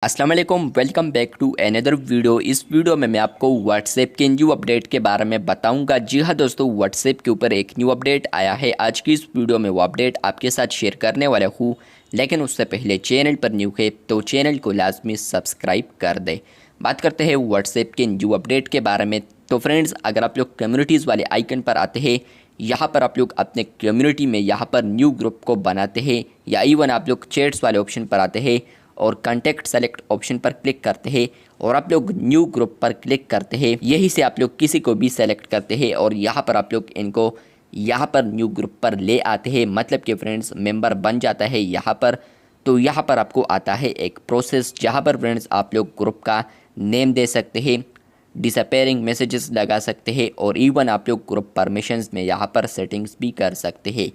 अस्सलाम वालेकुम, welcome back to another video. इस वीडियो में मैं आपको व्हाट्सएप के न्यू अपडेट के बारे में बताऊंगा। जी हाँ दोस्तों, व्हाट्सएप के ऊपर एक न्यू अपडेट आया है। आज की इस वीडियो में वो अपडेट आपके साथ शेयर करने वाला हूँ, लेकिन उससे पहले चैनल पर न्यू है तो चैनल को लाजमी सब्सक्राइब कर दे। बात करते हैं व्हाट्सएप के न्यू अपडेट के बारे में। तो फ्रेंड्स, अगर आप लोग कम्युनिटीज़ वाले आइकन पर आते हैं, यहाँ पर आप लोग अपने कम्युनिटी में यहाँ पर न्यू ग्रुप को बनाते हैं, या इवन आप लोग चैट्स वाले ऑप्शन पर आते हैं और कॉन्टैक्ट सेलेक्ट ऑप्शन पर क्लिक करते हैं और आप लोग न्यू ग्रुप पर क्लिक करते हैं। यहीं से आप लोग किसी को भी सेलेक्ट करते हैं और यहाँ पर आप लोग इनको यहाँ पर न्यू ग्रुप पर ले आते हैं, मतलब कि फ्रेंड्स मेंबर बन जाता है यहाँ पर। तो यहाँ पर आपको आता है एक प्रोसेस, जहाँ पर फ्रेंड्स आप लोग ग्रुप का नेम दे सकते हैं, डिसअपेयरिंग मैसेजेस लगा सकते हैं और इवन आप लोग ग्रुप परमिशंस में यहाँ पर सेटिंग्स भी कर सकते हैं।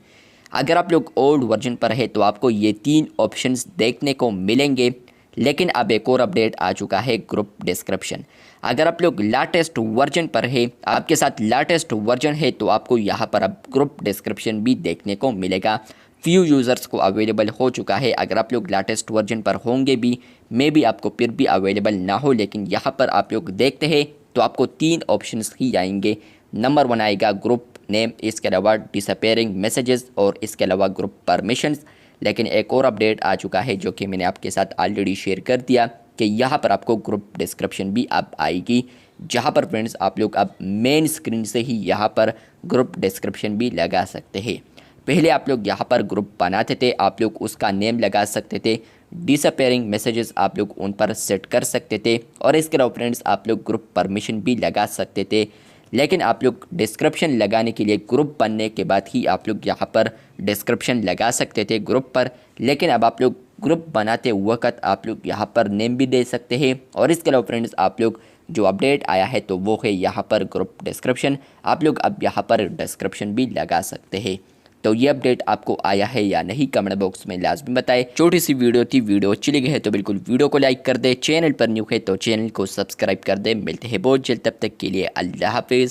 अगर आप लोग ओल्ड वर्जन पर है तो आपको ये 3 ऑप्शंस देखने को मिलेंगे, लेकिन अब एक और अपडेट आ चुका है, ग्रुप डिस्क्रिप्शन। अगर आप लोग लेटेस्ट वर्जन पर है, आपके साथ लेटेस्ट वर्जन है, तो आपको यहाँ पर अब ग्रुप डिस्क्रिप्शन भी देखने को मिलेगा। फ्यू यूज़र्स को अवेलेबल हो चुका है। अगर आप लोग लेटेस्ट वर्जन पर होंगे भी, मे भी आपको फिर भी अवेलेबल ना हो, लेकिन यहाँ पर आप लोग देखते हैं तो आपको 3 ऑप्शंस ही आएंगे। नंबर 1 आएगा ग्रुप नेम, इसके अलावा डिसअपेयरिंग मैसेजेस और इसके अलावा ग्रुप परमिशंस। लेकिन एक और अपडेट आ चुका है जो कि मैंने आपके साथ ऑलरेडी शेयर कर दिया कि यहाँ पर आपको ग्रुप डिस्क्रिप्शन भी अब आएगी, जहाँ पर फ्रेंड्स आप लोग अब मेन स्क्रीन से ही यहाँ पर ग्रुप डिस्क्रिप्शन भी लगा सकते हैं। पहले आप लोग यहाँ पर ग्रुप बनाते थे, आप लोग उसका नेम लगा सकते थे, डिसअपेयरिंग मैसेजेस आप लोग उन पर सेट कर सकते थे और इसके अलावा फ्रेंड्स आप लोग ग्रुप परमिशन भी लगा सकते थे। लेकिन आप लोग डिस्क्रिप्शन लगाने के लिए ग्रुप बनने के बाद ही आप लोग यहाँ पर डिस्क्रिप्शन लगा सकते थे ग्रुप पर, लेकिन अब आप लोग ग्रुप बनाते वक्त आप लोग यहाँ पर नेम भी दे सकते हैं और इसके अलावा फ्रेंड्स आप लोग जो अपडेट आया है तो वो है यहाँ पर ग्रुप डिस्क्रिप्शन। आप लोग अब यहाँ पर डिस्क्रिप्शन भी लगा सकते हैं। तो ये अपडेट आपको आया है या नहीं, कमेंट बॉक्स में लाजमी बताएं। छोटी सी वीडियो थी, वीडियो अच्छी लगी है तो बिल्कुल वीडियो को लाइक कर दे, चैनल पर न्यू है तो चैनल को सब्सक्राइब कर दे। मिलते हैं बहुत जल्द, तब तक के लिए अल्लाह हाफिज़।